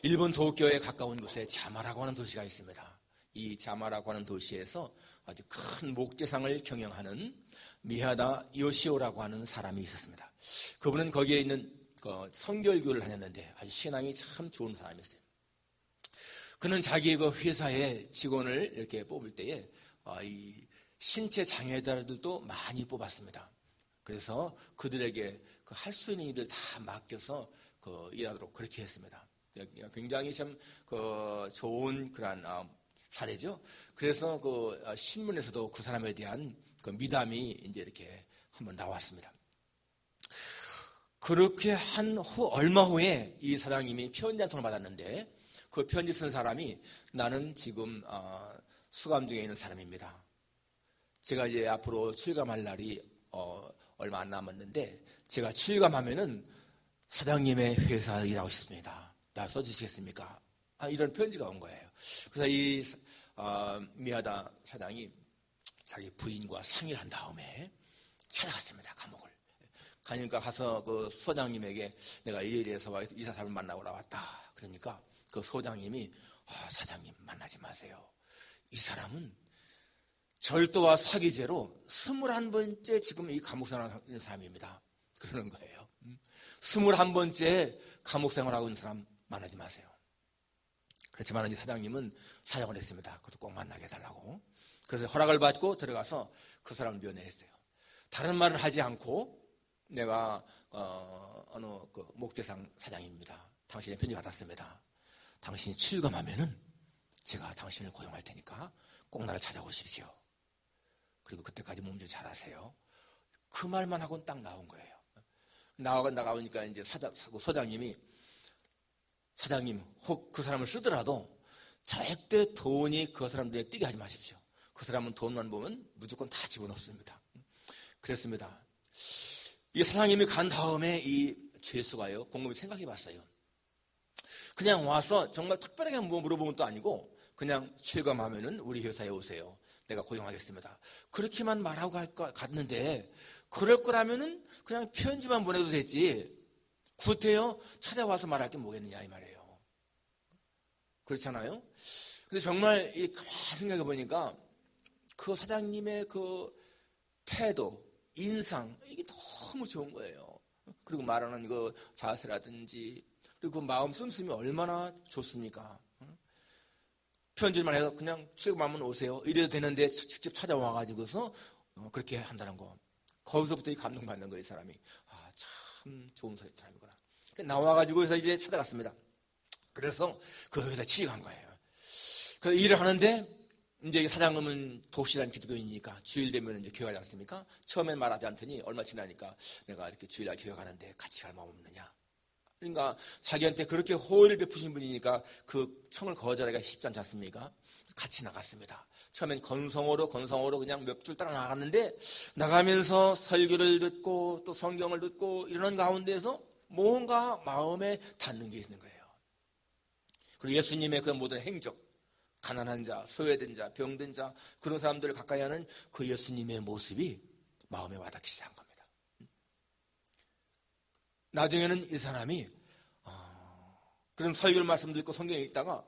일본 도쿄에 가까운 곳에 자마라고 하는 도시가 있습니다. 이 자마라고 하는 도시에서 아주 큰 목재상을 경영하는 미하다 요시오라고 하는 사람이 있었습니다. 그분은 거기에 있는 성결교를 다녔는데 아주 신앙이 참 좋은 사람이었어요. 그는 자기 그 회사에 직원을 이렇게 뽑을 때에 이 신체 장애자들도 많이 뽑았습니다. 그래서 그들에게 할 수 있는 일들 다 맡겨서 일하도록 그렇게 했습니다. 굉장히 참 좋은 그런 사례죠. 그래서 신문에서도 그 사람에 대한 미담이 이제 이렇게 한번 나왔습니다. 그렇게 한 후 얼마 후에 이 사장님이 편지 한 통을 받았는데 그 편지 쓴 사람이 나는 지금 수감 중에 있는 사람입니다. 제가 이제 앞으로 출감할 날이 얼마 안 남았는데 제가 출감하면은 사장님의 회사에 일하고 싶습니다. 나 써주시겠습니까? 이런 편지가 온 거예요. 그래서 이 미하다 사장이 자기 부인과 상의를 한 다음에 찾아갔습니다. 감옥을. 가니까 가서 그 소장님에게 내가 이래서 이 사람을 만나고 나왔다. 그러니까 그 소장님이 사장님 만나지 마세요. 이 사람은 절도와 사기죄로 21번째 지금 이 감옥 생활하고 있는 사람입니다. 그러는 거예요. 21번째 감옥 생활하고 있는 사람 만나지 마세요. 그렇지만 이제 사장님은 사정을 했습니다. 그것도 꼭 만나게 해달라고. 그래서 허락을 받고 들어가서 그 사람을 면회했어요. 다른 말을 하지 않고 내가 어느 목재상 사장입니다. 당신의 편지 받았습니다. 당신이 출감하면은 제가 당신을 고용할 테니까 꼭 나를 찾아오십시오. 그리고 그때까지 몸 좀 잘하세요. 그 말만 하고는 딱 나온 거예요. 나가오니까 이제 소장님이 사장님 혹 그 사람을 쓰더라도 절대 돈이 그 사람 눈에 띄게 하지 마십시오. 그 사람은 돈만 보면 무조건 다 집어넣습니다. 그랬습니다. 이 사장님이 간 다음에 이 죄수가요 곰곰이 생각해 봤어요. 그냥 와서 정말 특별하게 뭐 물어본 것도 아니고 그냥 출감하면은 우리 회사에 오세요. 내가 고용하겠습니다. 그렇게만 말하고 갔는데 그럴 거라면은 그냥 편지만 보내도 됐지. 구태여 찾아와서 말할 게 뭐겠느냐 이 말이에요. 그렇잖아요. 근데 정말 가만히 생각해 보니까 그 사장님의 그 태도, 인상 이게 너무 좋은 거예요. 그리고 말하는 그 자세라든지 그리고 그 마음 씀씀이 얼마나 좋습니까? 편지만 해서 그냥 출금하면 오세요. 이래도 되는데 직접 찾아와가지고서 그렇게 한다는 거. 거기서부터 감동받는 거예요, 이 사람이. 참 좋은 사람이구나. 나와가지고 회사 이제 찾아갔습니다. 그래서 그 회사에 취직한 거예요. 그래서 일을 하는데 이제 사장님은 독실한 기독교인이니까 주일 되면 이제 교회 가지 않습니까? 처음엔 말하지 않더니 얼마 지나니까 내가 이렇게 주일날 교회 가는데 같이 갈 마음 없느냐. 그러니까 자기한테 그렇게 호의를 베푸신 분이니까 그 청을 거절하기가 쉽지 않지 않습니까? 같이 나갔습니다. 처음엔 건성으로 그냥 몇 줄 따라 나갔는데 나가면서 설교를 듣고 또 성경을 듣고 이러는 가운데에서 뭔가 마음에 닿는 게 있는 거예요. 그리고 예수님의 그 모든 행적, 가난한 자, 소외된 자, 병든 자 그런 사람들을 가까이 하는 그 예수님의 모습이 마음에 와닿기 시작한 겁니다. 나중에는 이 사람이 그런 설교를 말씀 듣고 성경에 읽다가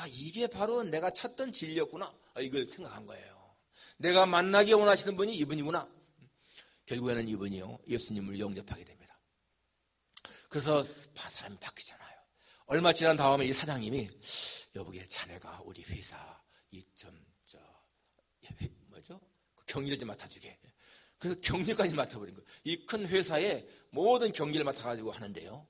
이게 바로 내가 찾던 진리였구나 이걸 생각한 거예요. 내가 만나기 원하시는 분이 이분이구나. 결국에는 이분이요 예수님을 영접하게 됩니다. 그래서 사람이 바뀌잖아요. 얼마 지난 다음에 이 사장님이 여보게 자네가 우리 회사 경리를 좀 맡아주게. 그래서 경리까지 맡아버린 거예요. 이 큰 회사에 모든 경리를 맡아가지고 하는데요.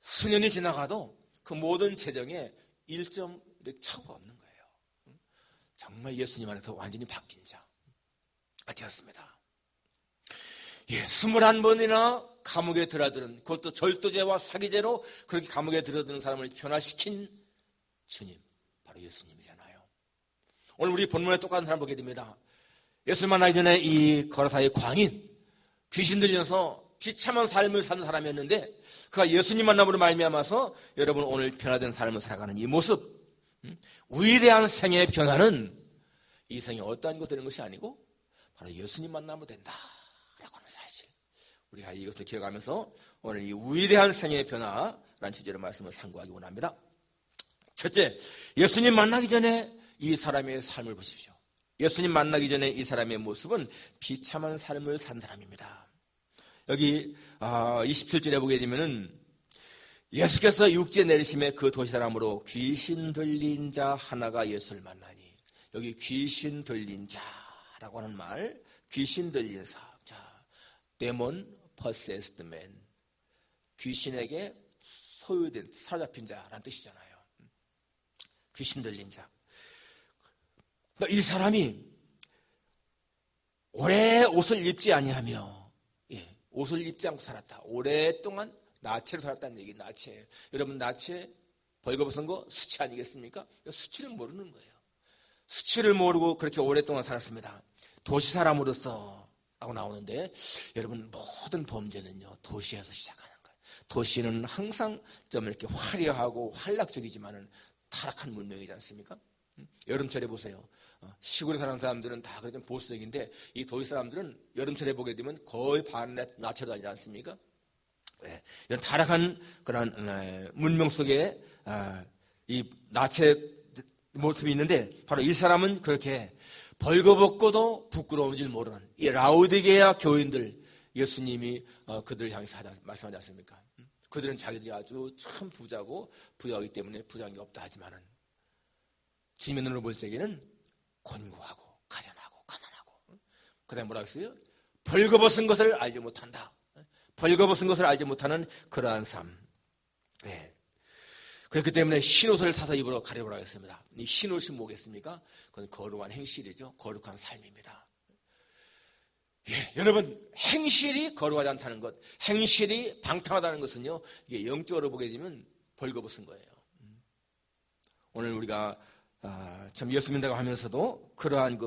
수년이 지나가도 그 모든 재정에 1점 차고가 없는 거예요. 정말 예수님 안에서 완전히 바뀐 자가 되었습니다. 21번이나 감옥에 들어드는 그것도 절도죄와 사기죄로 그렇게 감옥에 들어드는 사람을 변화시킨 주님 바로 예수님이잖아요. 오늘 우리 본문에 똑같은 사람 보게 됩니다. 예수를 만나기 전에 이 거라사의 광인 귀신 들려서 비참한 삶을 사는 사람이었는데 그가 예수님 만남으로 말미암아서 여러분 오늘 변화된 삶을 살아가는 이 모습 위대한 생애의 변화는 이 생이 어떠한 것 되는 것이 아니고 바로 예수님 만남으로 된다라고 하는 사실 우리가 이것을 기억하면서 오늘 이 위대한 생애의 변화 라는 주제로 말씀을 상고하기 원합니다. 첫째, 예수님 만나기 전에 이 사람의 삶을 보십시오. 예수님 만나기 전에 이 사람의 모습은 비참한 삶을 산 사람입니다. 여기 27절에 보게 되면은 예수께서 육지에 내리심에 그 도시 사람으로 귀신 들린 자 하나가 예수를 만나니, 여기 귀신 들린 자라고 하는 말, 귀신 들린 자, demon possessed man, 귀신에게 소유된, 사로잡힌 자라는 뜻이잖아요. 귀신 들린 자. 이 사람이 오래 옷을 입지 아니하며, 옷을 입지 않고 살았다. 오랫동안 나체로 살았다는 얘기. 나체. 여러분, 나체 벌거벗은 거 수치 아니겠습니까? 수치를 모르는 거예요. 수치를 모르고 그렇게 오랫동안 살았습니다. 도시 사람으로서 하고 나오는데, 여러분, 모든 범죄는요 도시에서 시작하는 거예요. 도시는 항상 좀 이렇게 화려하고 활락적이지만은 타락한 문명이지 않습니까? 여름철에 보세요. 시골에 사는 사람들은 다 그래도 보수적인데, 이 도시 사람들은 여름철에 보게 되면 거의 반내 나체로 다니지 않습니까? 이런 타락한 그런 문명 속에 이 나체 모습이 있는데, 바로 이 사람은 그렇게 벌거벗고도 부끄러운 줄 모르는 이 라오디게아 교인들, 예수님이 그들을 향해서 말씀하지 않습니까? 그들은 자기들이 아주 참 부자고 부유하기 때문에 부자한 게 없다 하지만은 주님의 눈으로 볼 적에는 곤고하고 가련하고 가난하고, 그 다음에 뭐라고 했어요? 벌거벗은 것을 알지 못한다. 벌거벗은 것을 알지 못하는 그러한 삶. 그렇기 때문에 흰옷을 사서 입으러 가려고 했습니다. 이 흰옷이 뭐겠습니까? 그건 거룩한 행실이죠. 거룩한 삶입니다. 여러분, 행실이 거룩하지 않다는 것, 행실이 방탕하다는 것은요, 이게 영적으로 보게 되면 벌거벗은 거예요. 오늘 우리가 참 예수 믿는다고 하면서도 그러한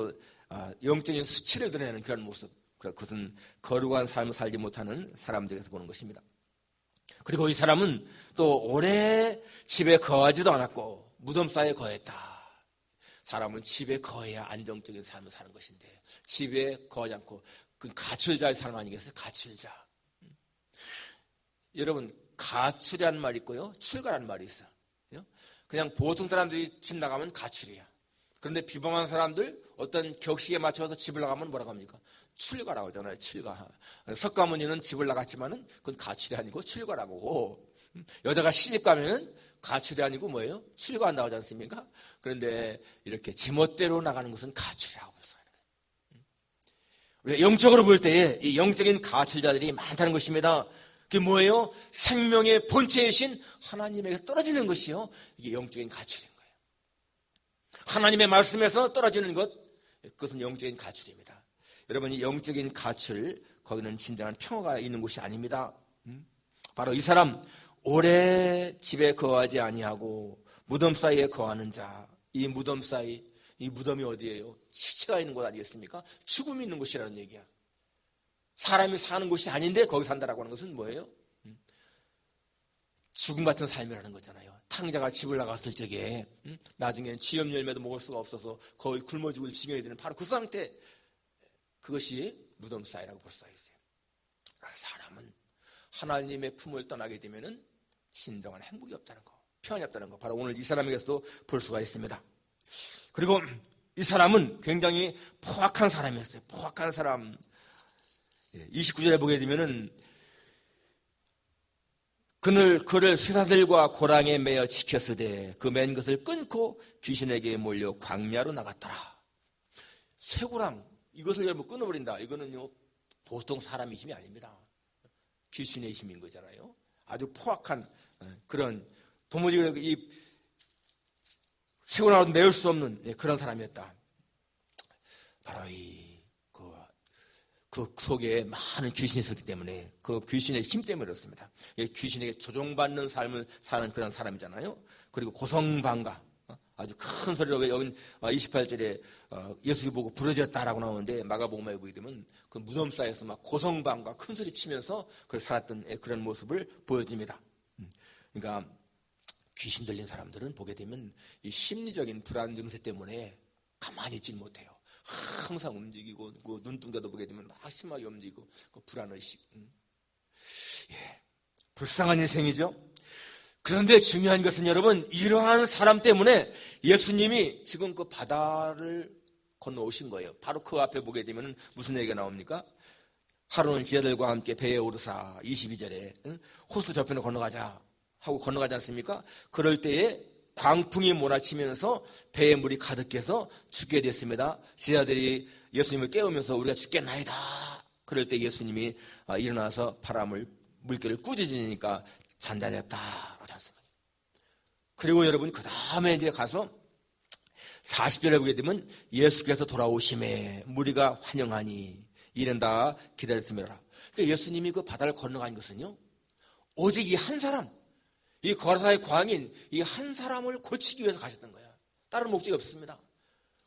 영적인 수치를 드러내는 그런 모습, 그것은 거룩한 삶을 살지 못하는 사람들에서 보는 것입니다. 그리고 이 사람은 또 오래 집에 거하지도 않았고 무덤 사이에 거했다. 사람은 집에 거해야 안정적인 삶을 사는 것인데, 집에 거하지 않고 그 가출자의 삶 아니겠어요? 가출자. 여러분, 가출이라는 말이 있고요, 출가라는 말이 있어요. 그냥 보통 사람들이 집 나가면 가출이야. 그런데 비범한 사람들 어떤 격식에 맞춰서 집을 나가면 뭐라고 합니까? 출가라고 하잖아요. 출가. 석가모니는 집을 나갔지만은 그건 가출이 아니고 출가라고. 여자가 시집 가면은 가출이 아니고 뭐예요? 출가한다고 하지 않습니까? 그런데 이렇게 제멋대로 나가는 것은 가출이라고 볼 수 있는 거예요. 우리가 영적으로 볼 때에 이 영적인 가출자들이 많다는 것입니다. 그게 뭐예요? 생명의 본체이신 하나님에게 떨어지는 것이요, 이게 영적인 가출인 거예요. 하나님의 말씀에서 떨어지는 것, 그것은 영적인 가출입니다. 여러분, 이 영적인 가출, 거기는 진정한 평화가 있는 곳이 아닙니다. 바로 이 사람, 오래 집에 거하지 아니하고 무덤 사이에 거하는 자. 이 무덤 사이, 이 무덤이 어디예요? 시체가 있는 곳 아니겠습니까? 죽음이 있는 곳이라는 얘기야. 사람이 사는 곳이 아닌데 거기 산다라고 하는 것은 뭐예요? 죽음 같은 삶이라는 거잖아요. 탕자가 집을 나갔을 적에 나중에 쥐염 열매도 먹을 수가 없어서 거의 굶어 죽을 지경이 되는 바로 그 상태, 그것이 무덤 사이라고 볼 수가 있어요. 사람은 하나님의 품을 떠나게 되면은 진정한 행복이 없다는 거, 평안이 없다는 거, 바로 오늘 이 사람에게서도 볼 수가 있습니다. 그리고 이 사람은 굉장히 포악한 사람이었어요. 포악한 사람. 29절에 보게 되면은 그를 쇠사들과 고랑에 매어 지켰으되 그 맨 것을 끊고 귀신에게 몰려 광야로 나갔더라. 쇠고랑, 이것을 여러분 끊어버린다. 이거는요 보통 사람의 힘이 아닙니다. 귀신의 힘인 거잖아요. 아주 포악한 그런, 도무지 이 쇠고랑으로 메울 수 없는 그런 사람이었다. 바로 그 속에 많은 귀신이 있었기 때문에, 그 귀신의 힘 때문에 그렇습니다. 귀신에게 조종받는 삶을 사는 그런 사람이잖아요. 그리고 고성방가, 아주 큰 소리로, 여기 28절에 예수를 보고 부러졌다라고 나오는데, 마가복음에 보게 되면 그 무덤 사이에서 막 고성방가 큰 소리 치면서 살았던 그런 모습을 보여줍니다. 그러니까 귀신 들린 사람들은 보게 되면 이 심리적인 불안 증세 때문에 가만히 있지 못해요. 항상 움직이고, 그 눈동자도 보게 되면 막 심하게 움직이고, 그 불안의식. 불쌍한 인생이죠. 그런데 중요한 것은 여러분, 이러한 사람 때문에 예수님이 지금 그 바다를 건너오신 거예요. 바로 그 앞에 보게 되면 무슨 얘기가 나옵니까? 하루는 기자들과 함께 배에 오르사 22절에 호수 저편을 건너가자 하고 건너가지 않습니까? 그럴 때에 광풍이 몰아치면서 배에 물이 가득해서 죽게 됐습니다. 지자들이 예수님을 깨우면서 우리가 죽겠나이다. 그럴 때 예수님이 일어나서 물결을 꾸짖으니까 잔잔했다. 그리고 여러분, 그 다음에 이제 가서 40절에 보게 되면 예수께서 돌아오심에 무리가 환영하니 이른다 기다렸습니다. 그러니까 예수님이 그 바다를 건너간 것은요, 오직 이 한 사람, 이 거라사의 광인 이 한 사람을 고치기 위해서 가셨던 거예요. 다른 목적이 없습니다.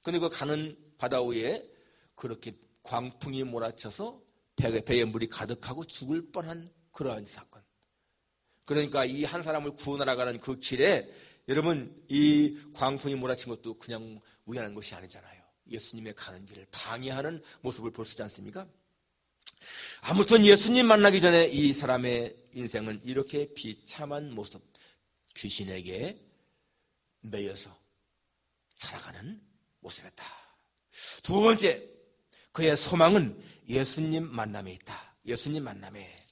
그런데 그 가는 바다 위에 그렇게 광풍이 몰아쳐서 배에 물이 가득하고 죽을 뻔한 그러한 사건. 그러니까 이 한 사람을 구원하러 가는 그 길에 여러분, 이 광풍이 몰아친 것도 그냥 우연한 것이 아니잖아요. 예수님의 가는 길을 방해하는 모습을 볼 수 있지 않습니까? 아무튼 예수님 만나기 전에 이 사람의 인생은 이렇게 비참한 모습, 귀신에게 매여서 살아가는 모습이었다. 두 번째, 그의 소망은 예수님 만남에 있다. 예수님 만남에.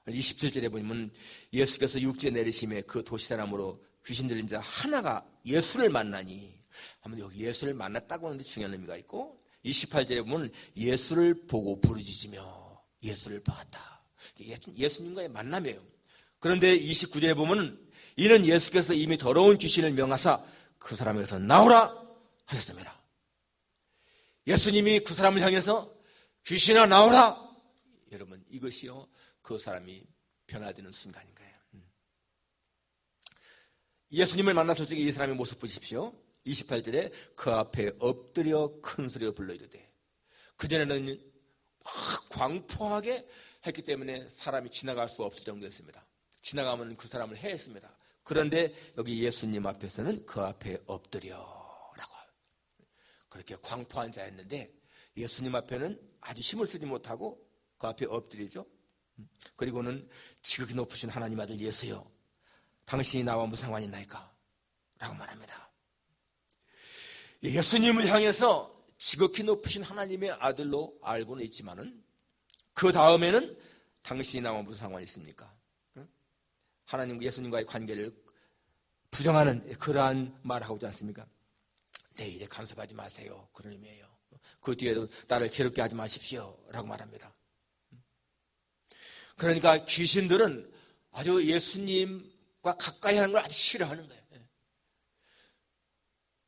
27절에 보면 예수께서 육지에 내리심에 그 도시사람으로 귀신 들린 자 하나가 예수를 만나니, 한번 여기 예수를 만났다고 하는데 중요한 의미가 있고, 28절에 보면 예수를 보고 부르짖으며 예수를 보았다. 예수님과의 만남이에요. 그런데 29절에 보면 이는 예수께서 이미 더러운 귀신을 명하사 그 사람에게서 나오라 하셨습니다. 예수님이 그 사람을 향해서 귀신아 나오라. 여러분, 이것이요 그 사람이 변화되는 순간인 거예요. 예수님을 만났을 적에 이 사람의 모습 보십시오. 28절에 그 앞에 엎드려 큰 소리로 불러 이르되, 그전에는 막 광포하게 했기 때문에 사람이 지나갈 수 없을 정도였습니다. 지나가면 그 사람을 해했습니다. 그런데 여기 예수님 앞에서는 그 앞에 엎드려라고, 그렇게 광포한 자였는데 예수님 앞에는 아주 힘을 쓰지 못하고 그 앞에 엎드리죠. 그리고는 지극히 높으신 하나님 아들 예수여, 당신이 나와 무슨 상관이 있나이까? 라고 말합니다. 예수님을 향해서 지극히 높으신 하나님의 아들로 알고는 있지만은 그 다음에는 당신이 나와 무슨 상관이 있습니까? 하나님과 예수님과의 관계를 부정하는 그러한 말을 하고 있지 않습니까? 내 일에 간섭하지 마세요. 그런 의미예요. 그 뒤에도 나를 괴롭게 하지 마십시오. 라고 말합니다. 그러니까 귀신들은 아주 예수님과 가까이 하는 걸 아주 싫어하는 거예요.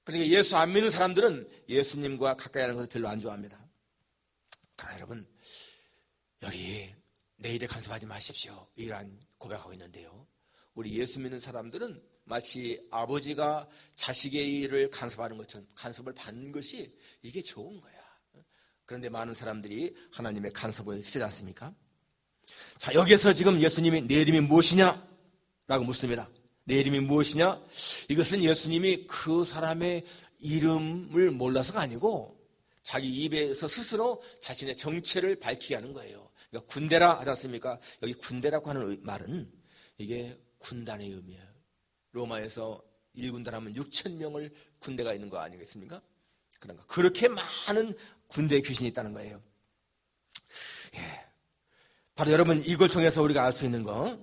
그러니까 예수 안 믿는 사람들은 예수님과 가까이 하는 것을 별로 안 좋아합니다. 그러나 여러분, 여기 내 일에 간섭하지 마십시오. 이러한 고백하고 있는데요. 우리 예수 믿는 사람들은 마치 아버지가 자식의 일을 간섭하는 것처럼 간섭을 받는 것이 이게 좋은 거야. 그런데 많은 사람들이 하나님의 간섭을 쓰지 않습니까? 자, 여기에서 지금 예수님이 내 이름이 무엇이냐? 라고 묻습니다. 내 이름이 무엇이냐? 이것은 예수님이 그 사람의 이름을 몰라서가 아니고 자기 입에서 스스로 자신의 정체를 밝히게 하는 거예요. 그러니까 군대라 하지 않습니까? 여기 군대라고 하는 말은 이게 군단의 의미예요. 로마에서 1군단 하면 6,000명을 군대가 있는 거 아니겠습니까? 그런가. 그렇게 많은 군대의 귀신이 있다는 거예요. 예. 바로 여러분, 이걸 통해서 우리가 알 수 있는 거,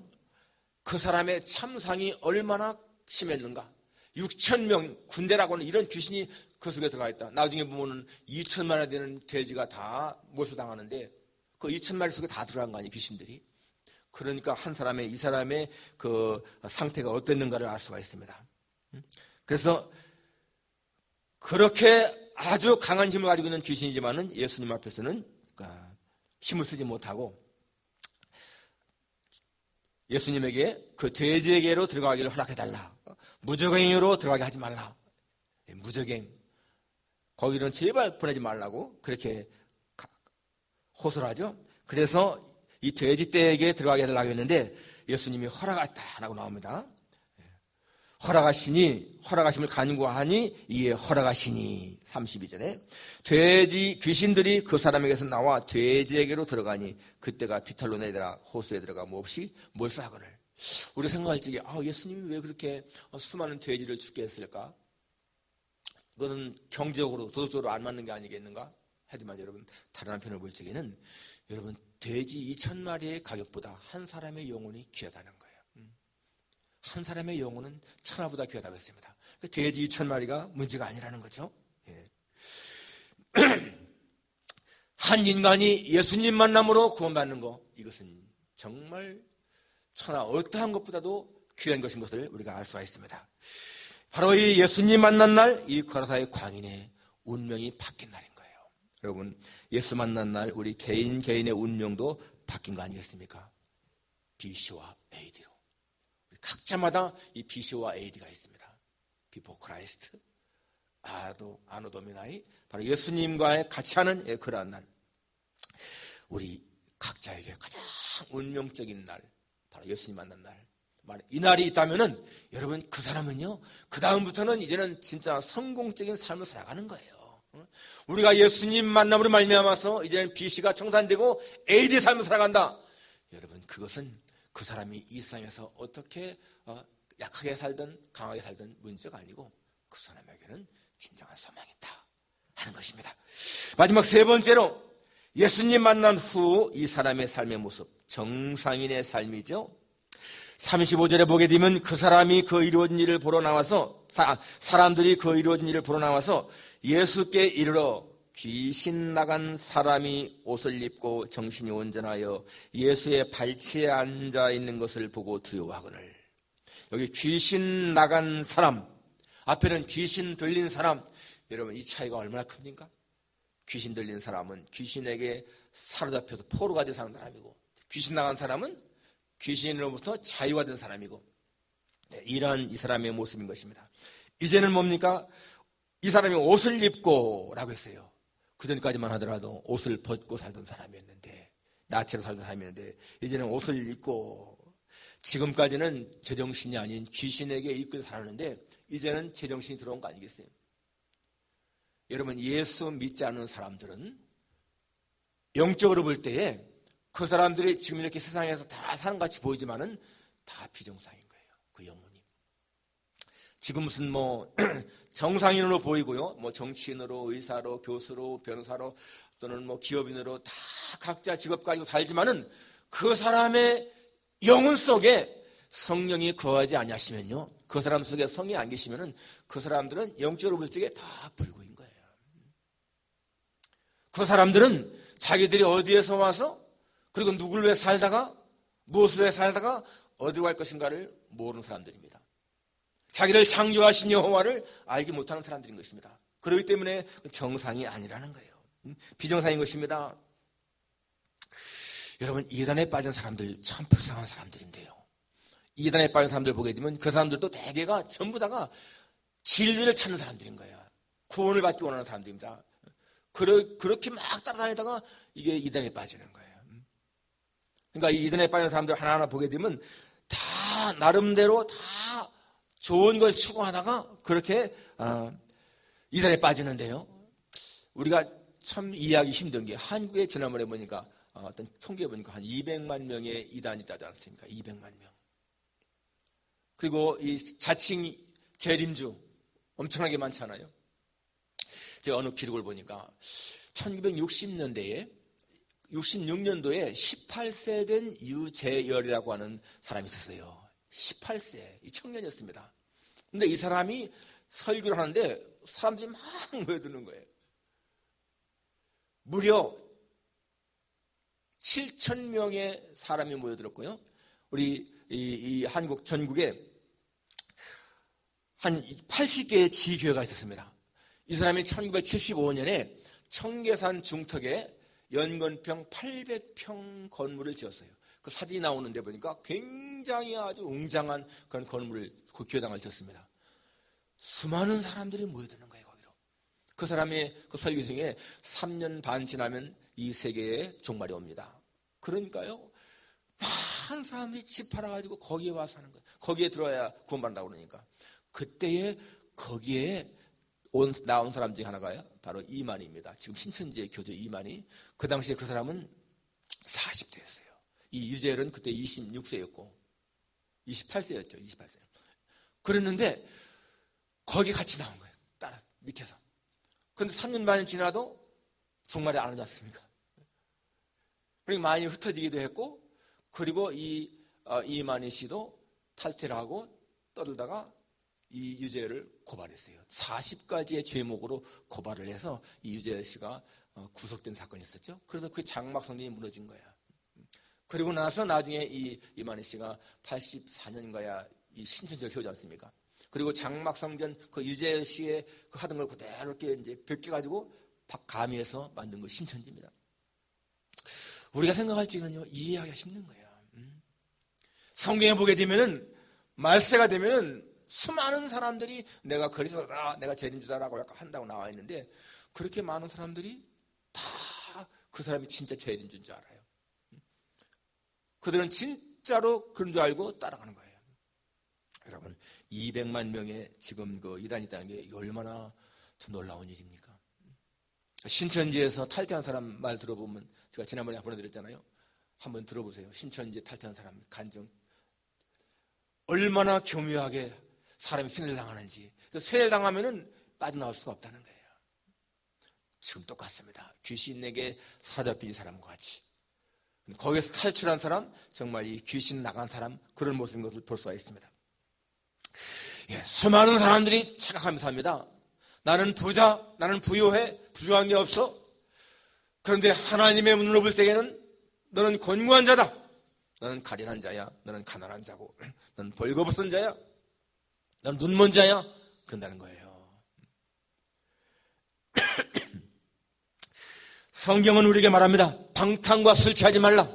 그 사람의 참상이 얼마나 심했는가. 6,000명 군대라고 하는 이런 귀신이 그 속에 들어가 있다. 나중에 보면 2,000마리 되는 돼지가 다 몰수당하는데 그 2,000마리 속에 다 들어간 거 아니에요, 귀신들이. 그러니까 이 사람의 그 상태가 어땠는가를 알 수가 있습니다. 그래서 그렇게 아주 강한 힘을 가지고 있는 귀신이지만은 예수님 앞에서는 힘을 쓰지 못하고 예수님에게 그 돼지에게로 들어가기를 허락해달라. 무적행으로 들어가게 하지 말라. 무적행. 거기는 제발 보내지 말라고 그렇게 호소를 하죠. 그래서 이 돼지떼에게 들어가게 해달라고 했는데 예수님이 허락했다라고 나옵니다. 허락하심을 간구하니 이에 허락하시니 32절에 돼지 귀신들이 그 사람에게서 나와 돼지에게로 들어가니 그때가 뒤탈로 내더라 호수에 들어가 몹시 몰수하거늘. 우리 생각할 적에 예수님이 왜 그렇게 수많은 돼지를 죽게 했을까? 그것은 경제적으로 도덕적으로 안 맞는 게 아니겠는가? 하지만 여러분 다른 한편을 볼 적에는 여러분 돼지 2,000마리의 가격보다 한 사람의 영혼이 귀하다는 거예요. 한 사람의 영혼은 천하보다 귀하다고 했습니다. 돼지 2,000마리가 문제가 아니라는 거죠. 예. 한 인간이 예수님 만남으로 구원받는 것, 이것은 정말 천하 어떠한 것보다도 귀한 것인 것을 우리가 알 수가 있습니다. 바로 이 예수님 만난 날, 이 고라사의 광인의 운명이 바뀐 날인 거예요. 여러분, 예수 만난 날 우리 개인의 운명도 바뀐 거 아니겠습니까? BC와 AD로. 각자마다 이 BC와 AD가 있습니다. 비포 크라이스트, 아노 도미나이, 바로 예수님과 같이 하는 그러한 날. 우리 각자에게 가장 운명적인 날, 바로 예수님 만난 날. 이 날이 있다면은 여러분 그 사람은요, 그 다음부터는 이제는 진짜 성공적인 삶을 살아가는 거예요. 우리가 예수님 만남으로 말미암아서 이제는 BC가 청산되고 AD의 삶을 살아간다. 여러분 그것은 그 사람이 이 세상에서 어떻게 약하게 살든 강하게 살든 문제가 아니고 그 사람에게는 진정한 소망이 있다 하는 것입니다. 마지막 세 번째로 예수님 만난 후 이 사람의 삶의 모습, 정상인의 삶이죠. 35절에 보게 되면 그 사람이 그 이루어진 일을 보러 나와서 사람들이 그 이루어진 일을 보러 나와서 예수께 이르러 귀신 나간 사람이 옷을 입고 정신이 온전하여 예수의 발치에 앉아 있는 것을 보고 두려워하거늘. 여기 귀신 나간 사람, 앞에는 귀신 들린 사람. 여러분 이 차이가 얼마나 큽니까? 귀신 들린 사람은 귀신에게 사로잡혀서 포로가 된 사람이고, 귀신 나간 사람은 귀신으로부터 자유가 된 사람이고, 이러한 이 사람의 모습인 것입니다. 이제는 뭡니까? 이 사람이 옷을 입고 라고 했어요. 그전까지만 하더라도 옷을 벗고 살던 사람이었는데, 나체로 살던 사람이었는데, 이제는 옷을 입고, 지금까지는 제정신이 아닌 귀신에게 입고 살았는데 이제는 제정신이 들어온 거 아니겠어요? 여러분, 예수 믿지 않는 사람들은 영적으로 볼 때에 그 사람들이 지금 이렇게 세상에서 다 사는 같이 보이지만은 다 비정상인 거예요. 그 영혼이. 지금 무슨 정상인으로 보이고요. 정치인으로, 의사로, 교수로, 변호사로, 또는 기업인으로 다 각자 직업 가지고 살지만은 그 사람의 영혼 속에 성령이 거하지 아니하시면요, 그 사람 속에 성이 안 계시면은 그 사람들은 영적으로 볼 적에 다 불구인 거예요. 그 사람들은 자기들이 어디에서 와서, 그리고 누구를 위해 살다가, 무엇을 위해 살다가 어디로 갈 것인가를 모르는 사람들입니다. 자기를 창조하신 여호와를 알지 못하는 사람들인 것입니다. 그렇기 때문에 정상이 아니라는 거예요. 비정상인 것입니다. 여러분, 이단에 빠진 사람들 참 불쌍한 사람들인데요, 이단에 빠진 사람들 보게 되면 그 사람들도 대개가 전부 다가 진리를 찾는 사람들인 거예요. 구원을 받기 원하는 사람들입니다. 그렇게 막 따라다니다가 이게 이단에 빠지는 거예요. 그러니까 이 이단에 빠진 사람들 하나하나 보게 되면 다 나름대로 다 좋은 걸 추구하다가 그렇게 이단에 빠지는데요, 우리가 참 이해하기 힘든 게, 한국에 지난번에 보니까 어떤 통계 보니까 한 200만 명의 이단이 있다지 않습니까? 200만 명. 그리고 이 자칭 재림주 엄청나게 많잖아요. 제가 어느 기록을 보니까 1960년대에 66년도에 18세 된 유재열이라고 하는 사람이 있었어요. 18세, 이 청년이었습니다. 근데 이 사람이 설교를 하는데 사람들이 막 모여드는 거예요. 무려 7,000명의 사람이 모여들었고요. 우리 이 한국 전국에 한 80개의 지교회가 있었습니다. 이 사람이 1975년에 청계산 중턱에 연건평 800평 건물을 지었어요. 그 사진이 나오는데 보니까 굉장히 아주 웅장한 그런 건물을, 그 교회당을 지었습니다. 수많은 사람들이 모여드는 거예요, 거기로. 그 사람의 그 설교 중에 3년 반 지나면 이 세계에 종말이 옵니다. 그러니까요, 많은 사람들이 집 팔아가지고 거기에 와서 하는 거예요. 거기에 들어야 구원받는다고 그러니까. 그때에 거기에 나온 사람 중에 하나가 바로 이만희입니다. 지금 신천지의 교주 이만희. 그 당시에 그 사람은 40대였어요. 이 유재열은 그때 26세였고, 28세였죠. 28세. 그랬는데 거기 같이 나온 거예요. 따라 밑에서. 그런데 3년 반이 지나도 종말에 안 오지 않습니까? 그러니까 많이 흩어지기도 했고, 그리고 이만희 씨도 탈퇴를 하고 떠들다가 이 유재열을 고발했어요. 40가지의 죄목으로 고발을 해서 이 유재열 씨가 구속된 사건이 있었죠. 그래서 그 장막성전이 무너진 거예요. 그리고 나서 나중에 이만희 씨가 84년인가야 이 신천지를 세우지 않습니까? 그리고 장막성전 그 유재열 씨의 그 하던 걸 그대로 이렇게 이제 벗겨가지고 가미해서 만든 거 신천지입니다. 우리가 생각할 적에는요, 이해하기가 힘든 거예요. 성경에 보게 되면은, 말세가 되면은, 수많은 사람들이 내가 그리스도다, 내가 죄인주다라고 약간 한다고 나와 있는데, 그렇게 많은 사람들이 다 그 사람이 진짜 죄인주인 줄 알아요. 그들은 진짜로 그런 줄 알고 따라가는 거예요. 여러분, 200만 명의 지금 그 이단이 있다는 게 얼마나 참 놀라운 일입니까? 신천지에서 탈퇴한 사람 말 들어보면, 제가 지난번에 보내드렸잖아요. 한번 들어보세요. 신천지에 탈퇴한 사람 간증. 얼마나 교묘하게 사람이 쇠를 당하는지. 쇠를 당하면은 빠져나올 수가 없다는 거예요. 지금 똑같습니다. 귀신에게 사로잡힌 사람과 같이. 거기에서 탈출한 사람, 정말 이 귀신 나간 사람, 그런 모습인 것을 볼 수가 있습니다. 예, 수많은 사람들이 착각하면서 합니다. 나는 부자, 나는 부유해, 부족한 게 없어. 그런데 하나님의 문을 볼 때에는 너는 곤고한 자다. 너는 가련한 자야. 너는 가난한 자고. 너는 벌거벗은 자야. 너는 눈먼 자야. 그런다는 거예요. 성경은 우리에게 말합니다. 방탕과 술취하지 말라.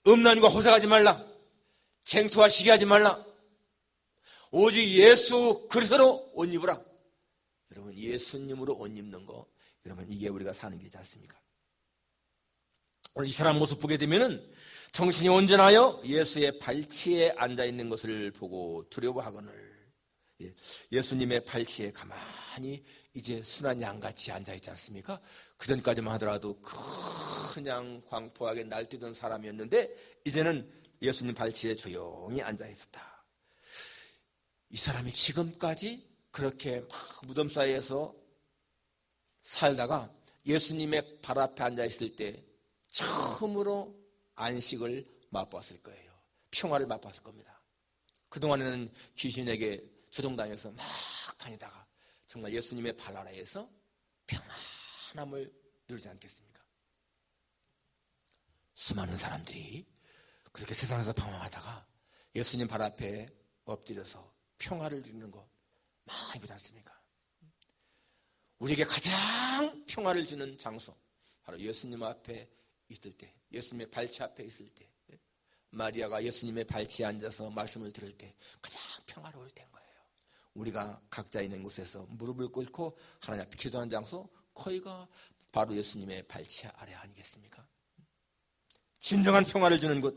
음란과 호색하지 말라. 쟁투와 시기하지 말라. 오직 예수 그리스도로 옷 입으라. 여러분, 예수님으로 옷 입는 거, 여러분, 이게 우리가 사는 길이지 않습니까? 오늘 이 사람 모습 보게 되면은 정신이 온전하여 예수의 발치에 앉아있는 것을 보고 두려워하거늘. 예수님의 발치에 가만히 이제 순한 양같이 앉아있지 않습니까? 그전까지만 하더라도 그냥 광포하게 날뛰던 사람이었는데 이제는 예수님 발치에 조용히 앉아있었다. 이 사람이 지금까지 그렇게 막 무덤 사이에서 살다가 예수님의 발 앞에 앉아있을 때 처음으로 안식을 맛보았을 거예요. 평화를 맛보았을 겁니다. 그동안에는 귀신에게 조종당해서 막 다니다가 정말 예수님의 발 아래에서 평안함을 누리지 않겠습니까? 수많은 사람들이 그렇게 세상에서 방황하다가 예수님 발 앞에 엎드려서 평화를 누리는 거 많이 보지 않습니까? 우리에게 가장 평화를 주는 장소, 바로 예수님 앞에 있을 때, 예수님의 발치 앞에 있을 때, 마리아가 예수님의 발치에 앉아서 말씀을 들을 때 가장 평화로울 때인 거예요. 우리가 각자 있는 곳에서 무릎을 꿇고 하나님 앞에 기도하는 장소, 거기가 바로 예수님의 발치 아래 아니겠습니까? 진정한 평화를 주는 곳.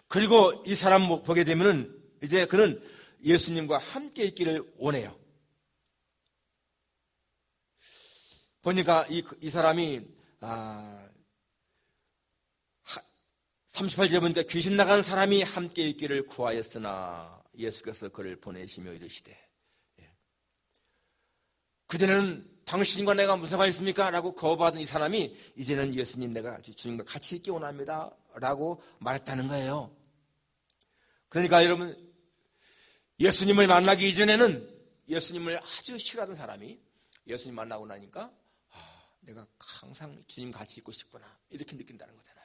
그리고 이 사람 보게 되면은 이제 그는 예수님과 함께 있기를 원해요. 보니까 이 사람이 38절에 보니까 귀신 나간 사람이 함께 있기를 구하였으나 예수께서 그를 보내시며 이르시되, 그전에는 당신과 내가 무슨 상관이 있습니까? 라고 거부하던 이 사람이 이제는 예수님, 내가 주님과 같이 있기 원합니다 라고 말했다는 거예요. 그러니까 여러분, 예수님을 만나기 이전에는 예수님을 아주 싫어하던 사람이 예수님 만나고 나니까 내가 항상 주님 같이 있고 싶구나, 이렇게 느낀다는 거잖아요.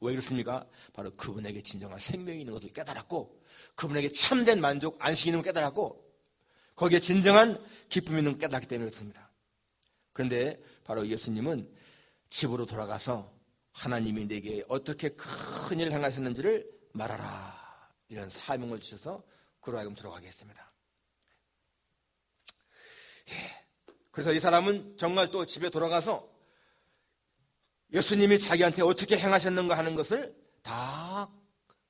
왜 그렇습니까? 바로 그분에게 진정한 생명이 있는 것을 깨달았고, 그분에게 참된 만족, 안식이 있는 걸 깨달았고, 거기에 진정한 기쁨이 있는 걸 깨달았기 때문에 그렇습니다. 그런데 바로 예수님은 집으로 돌아가서 하나님이 내게 어떻게 큰 일을 행하셨는지를 말하라, 이런 사명을 주셔서 그로 하여금 들어가게 했습니다. 그래서 이 사람은 정말 또 집에 돌아가서 예수님이 자기한테 어떻게 행하셨는가 하는 것을 다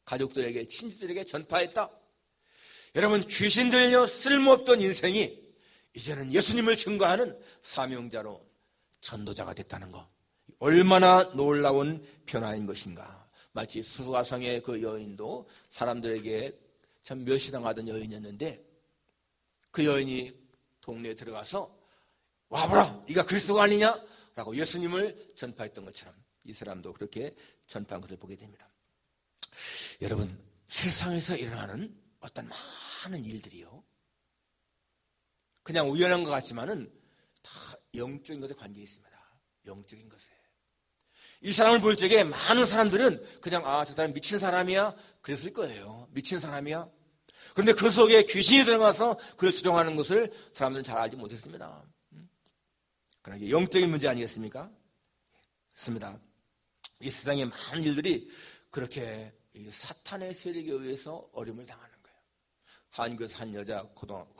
가족들에게, 친지들에게 전파했다. 여러분, 귀신 들려 쓸모없던 인생이 이제는 예수님을 증거하는 사명자로 전도자가 됐다는 것, 얼마나 놀라운 변화인 것인가. 마치 수가성의 그 여인도 사람들에게 참 멸시당하던 여인이었는데 그 여인이 동네에 들어가서 와보라, 네가 그리스도가 아니냐? 라고 예수님을 전파했던 것처럼 이 사람도 그렇게 전파한 것을 보게 됩니다. 여러분, 세상에서 일어나는 어떤 많은 일들이요, 그냥 우연한 것 같지만은 다 영적인 것에 관계가 있습니다. 영적인 것에. 이 사람을 볼 적에 많은 사람들은 그냥 저 사람 미친 사람이야 그랬을 거예요. 미친 사람이야. 그런데 그 속에 귀신이 들어가서 그를 주장하는 것을 사람들은 잘 알지 못했습니다. 그러나 영적인 문제 아니겠습니까? 그렇습니다. 이 세상의 많은 일들이 그렇게 사탄의 세력에 의해서 어려움을 당하는 거예요. 한국에서 한 여자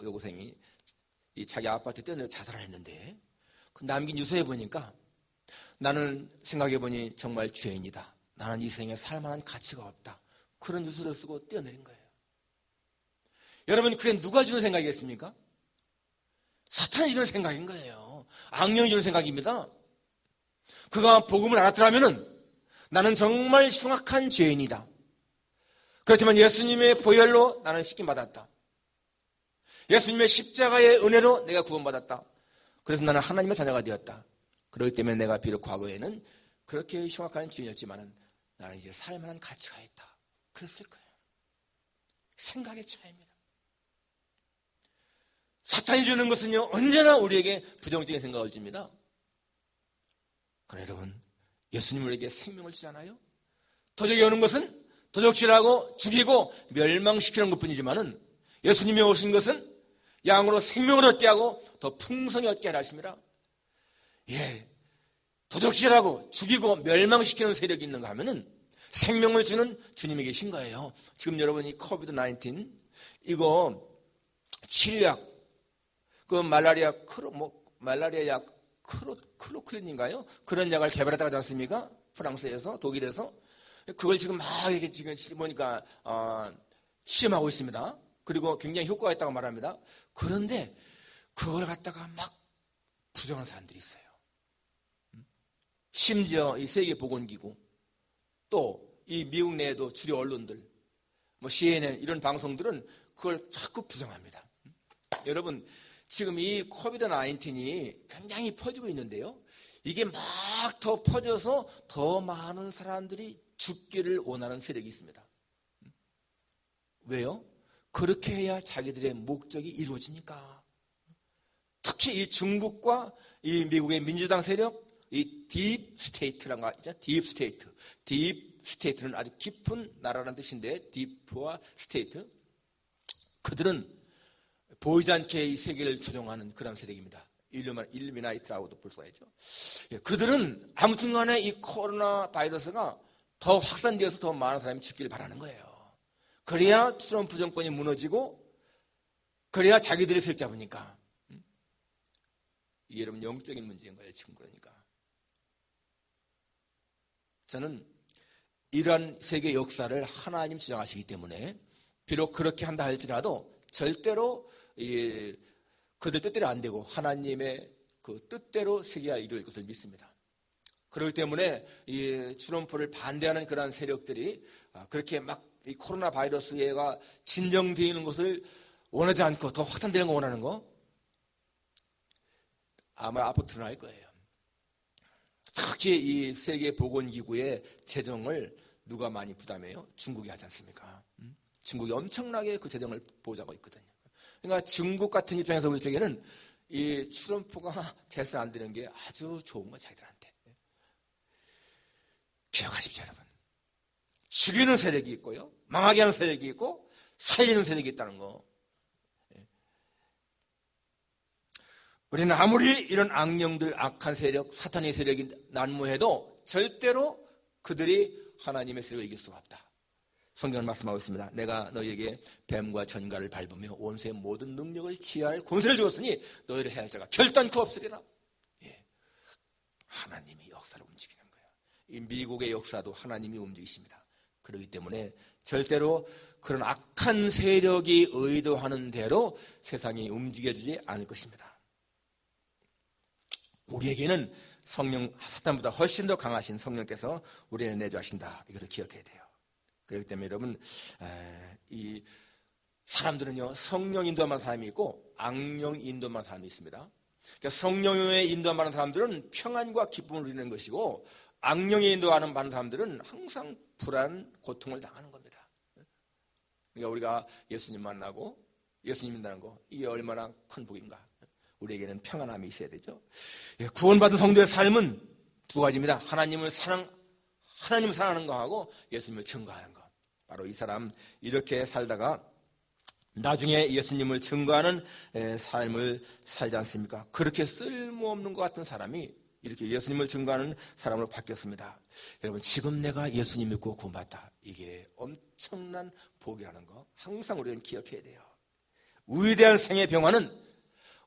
여고생이 자기 아파트 떼내려 자살을 했는데 그 남긴 유서에 보니까 나는 생각해보니 정말 죄인이다. 나는 이 생에 살만한 가치가 없다. 그런 유서를 쓰고 떼어내린 거예요. 여러분, 그게 누가 주는 생각이겠습니까? 사탄이 주는 생각인 거예요. 악령이 주는 생각입니다. 그가 복음을 알았더라면 나는 정말 흉악한 죄인이다. 그렇지만 예수님의 보혈로 나는 씻김받았다. 예수님의 십자가의 은혜로 내가 구원받았다. 그래서 나는 하나님의 자녀가 되었다. 그렇기 때문에 내가 비록 과거에는 그렇게 흉악한 죄인이었지만 나는 이제 살만한 가치가 있다. 그랬을 거예요. 생각의 차이입니다. 사탄이 주는 것은요, 언제나 우리에게 부정적인 생각을 줍니다. 그러나 여러분, 예수님 우리에게 생명을 주잖아요. 도적이 오는 것은 도적질하고 죽이고 멸망시키는 것뿐이지만은 예수님이 오신 것은 양으로 생명을 얻게 하고 더 풍성히 얻게 하라 하십니다. 도적질하고 죽이고 멸망시키는 세력이 있는가 하면은 생명을 주는 주님이 계신 거예요. 지금 여러분이 코비드-19 이거 치료약, 그 말라리아 약 클로클린인가요? 그런 약을 개발했다고 하지 않습니까? 프랑스에서, 독일에서. 그걸 지금 막 이렇게 지금 보니까 시험하고 있습니다. 그리고 굉장히 효과가 있다고 말합니다. 그런데 그걸 갖다가 막 부정하는 사람들이 있어요. 심지어 이 세계보건기구, 또 이 미국 내에도 주류 언론들, CNN 이런 방송들은 그걸 자꾸 부정합니다. 여러분, 지금 이 코비드-19이 굉장히 퍼지고 있는데요, 이게 막 더 퍼져서 더 많은 사람들이 죽기를 원하는 세력이 있습니다. 왜요? 그렇게 해야 자기들의 목적이 이루어지니까. 특히 이 중국과 이 미국의 민주당 세력, 이 딥 스테이트라는 거 있죠? 딥 스테이트. 딥 스테이트는 아주 깊은 나라라는 뜻인데, 딥와 스테이트. 그들은 보이지 않게 이 세계를 조종하는 그런 세력입니다. 일루미나이트라고도 볼 수가 있죠. 그들은 아무튼 간에 이 코로나 바이러스가 더 확산되어서 더 많은 사람이 죽기를 바라는 거예요. 그래야 트럼프 정권이 무너지고, 그래야 자기들이 설 잡으니까. 이게 여러분 영적인 문제인 거예요, 지금. 그러니까 저는 이러한 세계 역사를 하나님 주장하시기 때문에 비록 그렇게 한다 할지라도 절대로 그들 뜻대로 안 되고 하나님의 그 뜻대로 세계가 이루어질 것을 믿습니다. 그렇기 때문에 이 트럼프를 반대하는 그러한 세력들이 그렇게 막 이 코로나 바이러스가 진정되는 것을 원하지 않고 더 확산되는 거 원하는 거, 아마 앞으로 드러날 거예요. 특히 이 세계보건기구의 재정을 누가 많이 부담해요? 중국이 하지 않습니까? 중국이 엄청나게 그 재정을 보유하고 있거든요. 그러니까 중국 같은 입장에서 볼 적에는 이 트럼프가 재선 안 되는 게 아주 좋은 거, 자기들한테. 기억하십시오, 여러분. 죽이는 세력이 있고요, 망하게 하는 세력이 있고, 살리는 세력이 있다는 거. 우리는 아무리 이런 악령들, 악한 세력, 사탄의 세력이 난무해도 절대로 그들이 하나님의 세력을 이길 수가 없다. 성경은 말씀하고 있습니다. 내가 너희에게 뱀과 전갈을 밟으며 원수의 모든 능력을 지휘할 권세를 주었으니 너희를 해할 자가 결단코 없으리라. 하나님이 역사를 움직이는 거예요. 이 미국의 역사도 하나님이 움직이십니다. 그렇기 때문에 절대로 그런 악한 세력이 의도하는 대로 세상이 움직여지지 않을 것입니다. 우리에게는 성령, 사탄보다 훨씬 더 강하신 성령께서 우리를 내주하신다. 이것을 기억해야 돼요. 그렇기 때문에 여러분, 이 사람들은요, 성령 인도만 사람이 있고 악령 인도만 사람이 있습니다. 그러니까 성령의 인도하는 사람들은 평안과 기쁨을 누리는 것이고, 악령의 인도하는 사람들은 항상 불안, 고통을 당하는 겁니다. 그러니까 우리가 예수님 만나고 예수님 믿는다는 거, 이게 얼마나 큰 복인가. 우리에게는 평안함이 있어야 되죠. 구원받은 성도의 삶은 두 가지입니다. 하나님을 사랑하는 거하고 예수님을 증거하는 거. 바로 이 사람 이렇게 살다가 나중에 예수님을 증거하는 삶을 살지 않습니까? 그렇게 쓸모없는 것 같은 사람이 이렇게 예수님을 증거하는 사람으로 바뀌었습니다. 여러분, 지금 내가 예수님 믿고 구원받다, 이게 엄청난 복이라는 거 항상 우리는 기억해야 돼요. 위대한 생의 평화는,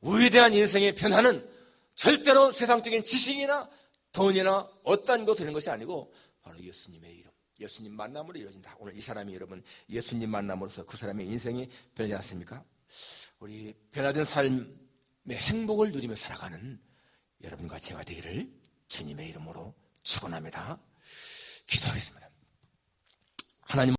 위대한 인생의 변화는 절대로 세상적인 지식이나 돈이나 어떤 거 되는 것이 아니고 바로 예수님의 이름, 예수님 만남으로 이루어진다. 오늘 이 사람이 여러분 예수님 만남으로써 그 사람의 인생이 변하지 않습니까? 우리 변화된 삶의 행복을 누리며 살아가는 여러분과 제가 되기를 주님의 이름으로 축원합니다. 기도하겠습니다. 하나님,